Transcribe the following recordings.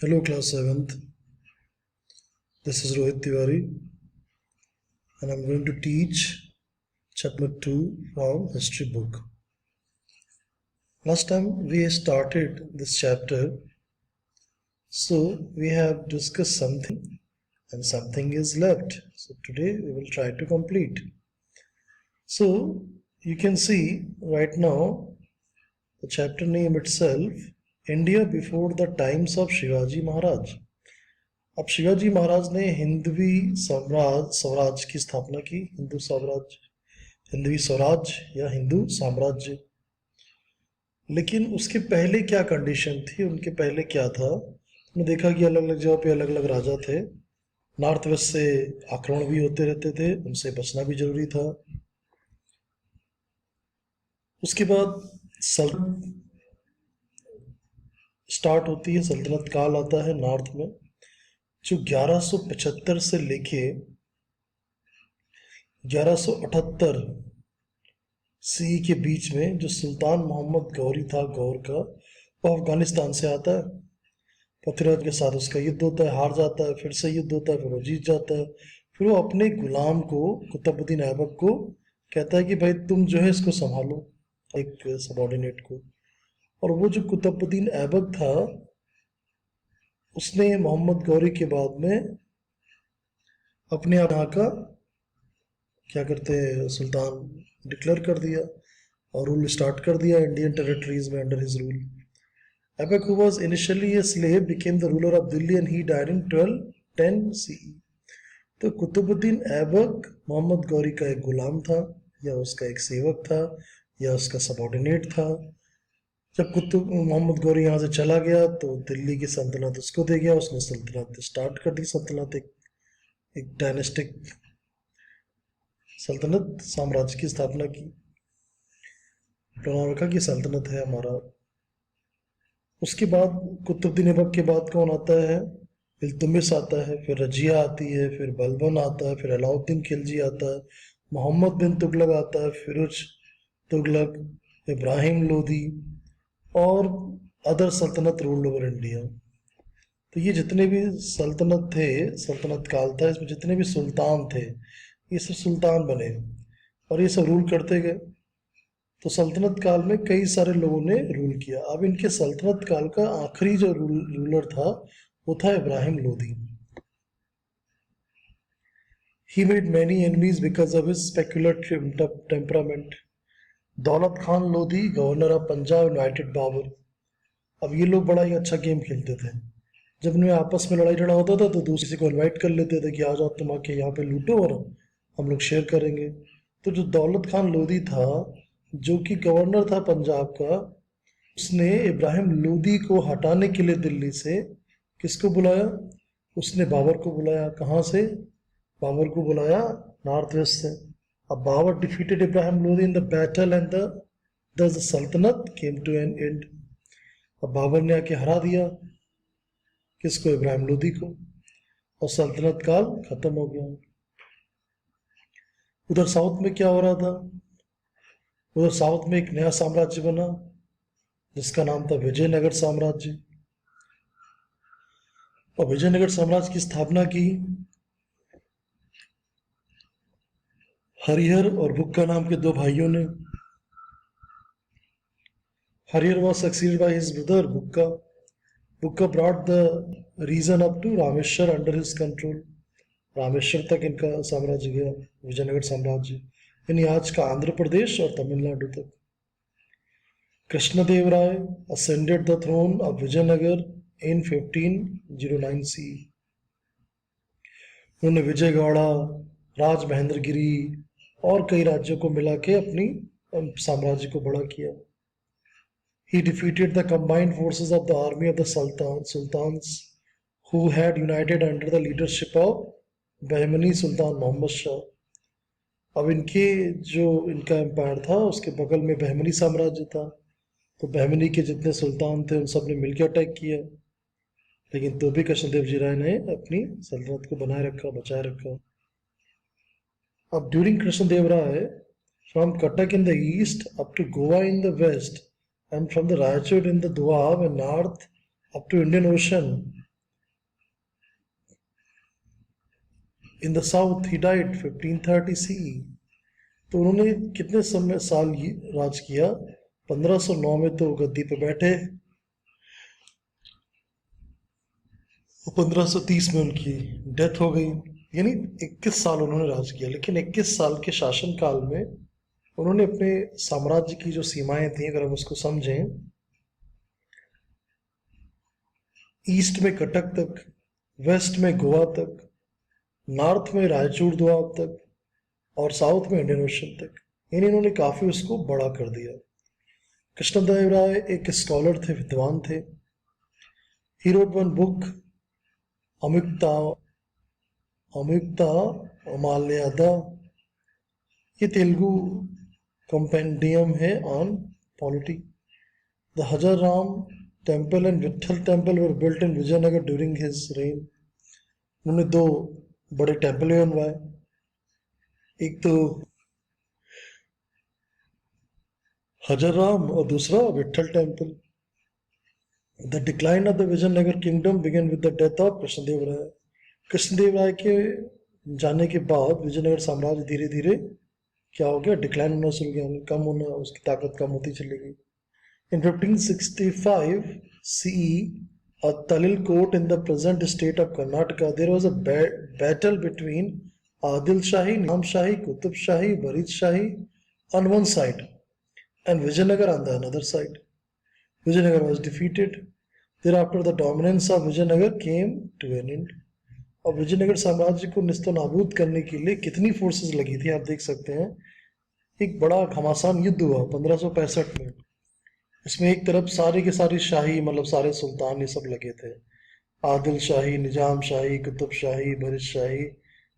Hello, class 7th. This is Rohit Tiwari, and I'm going to teach chapter 2 from history book. Last time we started this chapter, so we have discussed something and something is left. So today we will try to complete. So you can see right now the chapter name itself, India before the times of Shivaji Maharaj. अब शिवाजी महाराज ने हिंदवी स्वराज की स्थापना की, हिंदवी स्वराज या हिंदू साम्राज्य। लेकिन उसके पहले क्या कंडीशन थी, उनके पहले क्या था? हमने देखा कि अलग अलग जगह पे अलग अलग राजा थे। नॉर्थ वेस्ट से आक्रमण भी होते रहते थे, उनसे बचना भी जरूरी था। उसके बाद सल्तनत स्टार्ट होती है, सल्तनत काल आता है नॉर्थ में, जो 1175 से लेके 1178 सी के बीच में जो सुल्तान मोहम्मद गौरी था, गौर का, वो अफगानिस्तान से आता है। पृथ्वीराज के साथ उसका युद्ध होता है, हार जाता है, फिर से युद्ध होता है, फिर वो जीत जाता है। फिर वो अपने गुलाम को, कुतुबुद्दीन ऐबक को कहता है कि भाई तुम जो है इसको संभालो, एक सबॉर्डिनेट को। और वो जो कुतुबुद्दीन ऐबक था, उसने मोहम्मद गौरी के बाद में अपने यहाँ का क्या करते हैं, सुल्तान डिक्लेयर कर दिया और रूल स्टार्ट कर दिया इंडियन टेरिटरीज में under his rule. Aibak who was initially a slave became the ruler of Delhi and he died in 1210 CE। तो कुतुबुद्दीन ऐबक मोहम्मद गौरी का एक गुलाम था, या उसका एक सेवक था, या उसका सबॉर्डिनेट था। जब मोहम्मद गौरी यहाँ से चला गया तो दिल्ली की सल्तनत उसको दे गया, उसने सल्तनत स्टार्ट कर दी। सल्तनत एक डायनेस्टिक सल्तनत, साम्राज्य की स्थापना की। नाम रखा कि सल्तनत है हमारा। उसके बाद कुतुबुद्दीन ऐबक के बाद कौन आता है? इल्तुतमिश आता है, फिर रजिया आती है, फिर बलबन आता है, फिर अलाउद्दीन खिलजी आता है, मोहम्मद बिन तुगलक आता है, फिरोज तुगलक, इब्राहिम लोदी और अदर सल्तनत रूल ओवर इंडिया। तो ये जितने भी सल्तनत थे, सल्तनत काल था, इसमें जितने भी सुल्तान थे, ये सब सुल्तान बने और ये सब रूल करते गए। तो सल्तनत काल में कई सारे लोगों ने रूल किया। अब इनके सल्तनत काल का आखिरी जो रूलर था वो था Ibrahim Lodi. He made many enemies because of his speculative temperament। Daulat Khan Lodi, governor of Punjab, invited Babur. अब ये लोग बड़ा ही अच्छा गेम खेलते थे। जब इनमें आपस में लड़ाई झगड़ा होता था तो दूसरे को इनवाइट कर लेते थे कि आ जाओ तुम आके यहाँ पे लूटो और हम लोग शेयर करेंगे। तो जो दौलत खान लोधी था, जो कि गवर्नर था पंजाब का, उसने इब्राहिम लोदी को हटाने के लिए दिल्ली से किसको बुलाया? उसने बाबर को बुलाया। कहाँ से? बाबर को बुलाया नॉर्थ वेस्ट से। अब Babur defeated Ibrahim Lodi in the battle and the सल्तनत केम टू एन एंड। अब बाबर ने आके हरा दिया किसको? इब्राहिम लोदी को, और सल्तनत काल खत्म हो गया। उधर साउथ में क्या हो रहा था? उधर साउथ में एक नया साम्राज्य बना जिसका नाम था विजयनगर साम्राज्य। और विजयनगर साम्राज्य की स्थापना की हरिहर और बुक्का नाम के दो भाइयों ने। Harihar was succeeded by his brother Bukka. Bukka brought the region up to Rameshwar under his control। Rameshwar तक इनका साम्राज्य गया, विजयनगर साम्राज्य, यानी आज का आंध्र प्रदेश और तमिलनाडु तक। Krishnadevaraya ascended the throne of Vijayanagar in 1509 CE। उन्होंने विजयगढ़ा, राजमहेंद्रगिरी और कई राज्यों को मिला के अपनी साम्राज्य को बड़ा किया। He defeated the combined forces of the army of the sultans who had united under the leadership of Bahmani सुल्तान मोहम्मद शाह। अब इनका एम्पायर था, उसके बगल में बहमनी साम्राज्य था। तो बहमनी के जितने सुल्तान थे उन सब ने मिलकर अटैक किया, लेकिन तो भी कृष्णदेव जी राय ने अपनी सल्तनत को बनाए रखा, बचाए रखा। अब during Krishnadeva Raya, from Cuttack in the east up to Goa in the west and from the Raichur in the Doab and north up to Indian Ocean, In the south, he died 1530 CE. तो उन्होंने कितने साल राज किया? 1509 में तो गद्दी पे बैठे, 1530 में उनकी डेथ हो गई। यानी 21 साल उन्होंने राज किया। लेकिन 21 साल के शासन काल में उन्होंने अपने साम्राज्य की जो सीमाएं थी, अगर हम उसको समझें, ईस्ट में कटक तक, वेस्ट में गोवा तक, नॉर्थ में रायचूर दोआब तक और साउथ में इंडियन ओशन तक, यानी इन्होंने काफी उसको बड़ा कर दिया। कृष्णदेव राय एक स्कॉलर थे, विद्वान थे। He wrote one book Amukta Amuktamalyada, ये तेलुगु कंपेंडियम है on polity. The Hazara Rama temple and Vitthala temple were built in Vijayanagara during his reign. उन्होंने दो बड़े टेम्पल बनवाए, एक तो हजर राम और दूसरा Vitthal temple. The decline of the Vijayanagara kingdom began with the death of Krishnadeva Raya. Krishnadeva Raya के जाने के बाद विजयनगर साम्राज्य धीरे धीरे क्या हो गया? डिक्लाइन होना शुरू किया, कम होना, उसकी ताकत कम होती चली गई। In 1565 CE, a Talil court in the present state of Karnataka, there was a battle between Adil Shahi, Nizam Shahi, Qutub Shahi, Warid Shahi on one side and Vijayanagar on the another side. Vijayanagar was defeated. Thereafter, the dominance of Vijayanagar came to an end. और विजयनगर साम्राज्य को निस्तो नाबूद करने के लिए कितनी forces लगी थी आप देख सकते हैं। एक बड़ा घमासान युद्ध हुआ 1565 में। इसमें एक तरफ सारे के सारे शाही, मतलब सारे सुल्तान, ये सब लगे थे। आदिल शाही, निजाम शाही, कुतुब शाही, बरिश शाही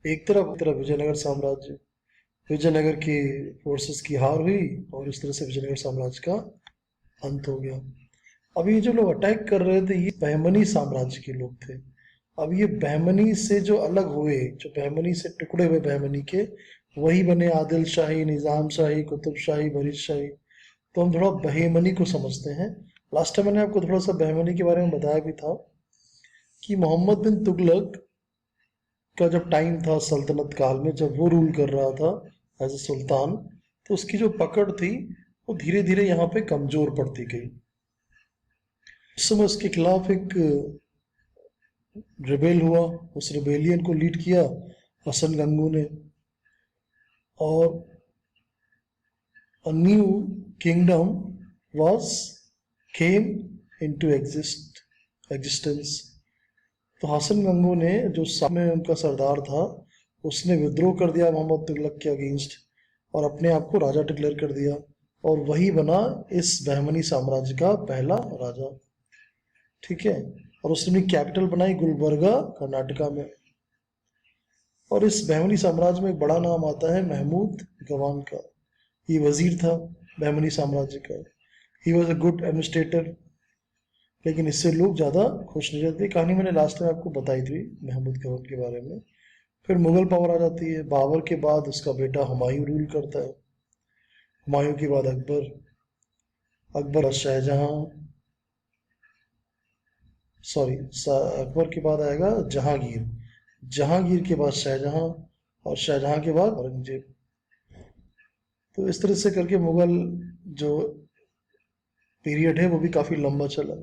एक तरफ विजयनगर साम्राज्य। विजयनगर की फोर्सेस की हार हुई और इस तरह से विजयनगर साम्राज्य का अंत हो गया। अब ये जो लोग अटैक कर रहे थे, ये बहमनी साम्राज्य के लोग थे। अब ये बहमनी से जो अलग हुए, जो बहमनी से टुकड़े हुए बहमनी के, वही बने आदिल शाही, निजाम शाही, कुतुब शाही, बरिश शाही। तो हम थोड़ा बहमनी को समझते हैं। लास्ट टाइम मैंने आपको थोड़ा सा बहमनी के बारे में बताया भी था कि मोहम्मद बिन तुगलक का जब टाइम था सल्तनत काल में, जब वो रूल कर रहा था एज ए सुल्तान, तो उसकी जो पकड़ थी वो धीरे धीरे यहाँ पे कमजोर पड़ती गई। उस समय उसके खिलाफ एक रिबेल हुआ। उस रिबेलियन को लीड किया हसन गंगू ने, और a new kingdom came into existence। तो हसन गंगू ने, जो सामने उनका सरदार था, उसने विद्रोह कर दिया मोहम्मद तुगलक के अगेंस्ट और अपने आप को राजा डिक्लेयर कर दिया, और वही बना इस बहमनी साम्राज्य का पहला राजा। ठीक है। और उसने अपनी कैपिटल बनाई गुलबर्गा, कर्नाटका में। और इस बहमनी साम्राज्य में एक बड़ा नाम आता है महमूद गवान का। ये वजीर था बहमनी साम्राज्य का। He was a good administrator, लेकिन इससे लोग ज़्यादा खुश नहीं रहते। कहानी मैंने लास्ट में आपको बताई थी महमूद गवान के बारे में। फिर मुगल पावर आ जाती है। बाबर के बाद उसका बेटा हुमायूं रूल करता है। हुमायूं के बाद अकबर, अकबर शाहजहां, अकबर के बाद आएगा जहांगीर, जहांगीर के बाद शाहजहां, और शाहजहां के बाद औरंगजेब। तो इस तरह से करके मुगल जो पीरियड है वो भी काफी लंबा चला।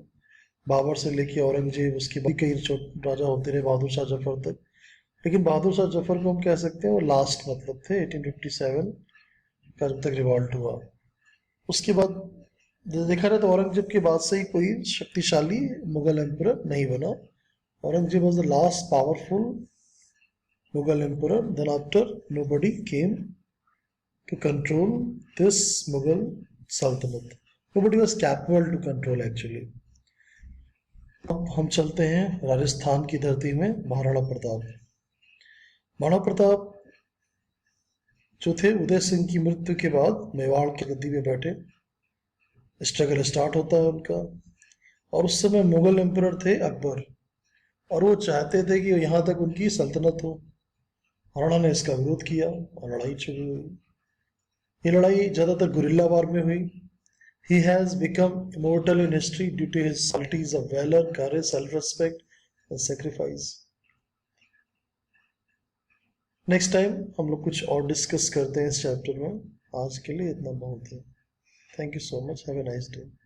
बाबर से लेके औरंगजेब, उसके बाद कई राजा होते रहे बहादुर शाह जफर तक। लेकिन बहादुर शाह जफर को हम कह सकते हैं वो लास्ट मतलब थे 1857 का, जब तक रिवॉल्ट हुआ। उसके बाद देखा जाए तो औरंगजेब के बाद से ही कोई शक्तिशाली मुगल एम्परर नहीं बना। Aurangzeb was the last powerful Mughal emperor. Then after nobody came to control this Mughal सल्तनत। Nobody was capable to control actually. अब हम चलते हैं राजस्थान की धरती में महाराणा प्रताप। महाराणा प्रताप जो थे, उदय सिंह की मृत्यु के बाद मेवाड़ की गद्दी पे बैठे। स्ट्रगल स्टार्ट होता है उनका। और उस समय मुगल एम्परर थे अकबर, और वो चाहते थे कि यहाँ तक उनकी सल्तनत हो। राणा ने इसका विरोध किया और लड़ाई शुरू हुई। ये लड़ाई ज़्यादातर गुरिल्ला वार में हुई। He has become immortal in history due to his qualities of valor, courage, self-respect and sacrifice. Next time हम लोग कुछ और डिस्कस करते हैं इस चैप्टर में। आज के लिए इतना बहुत है। Thank you so much. Have a nice day.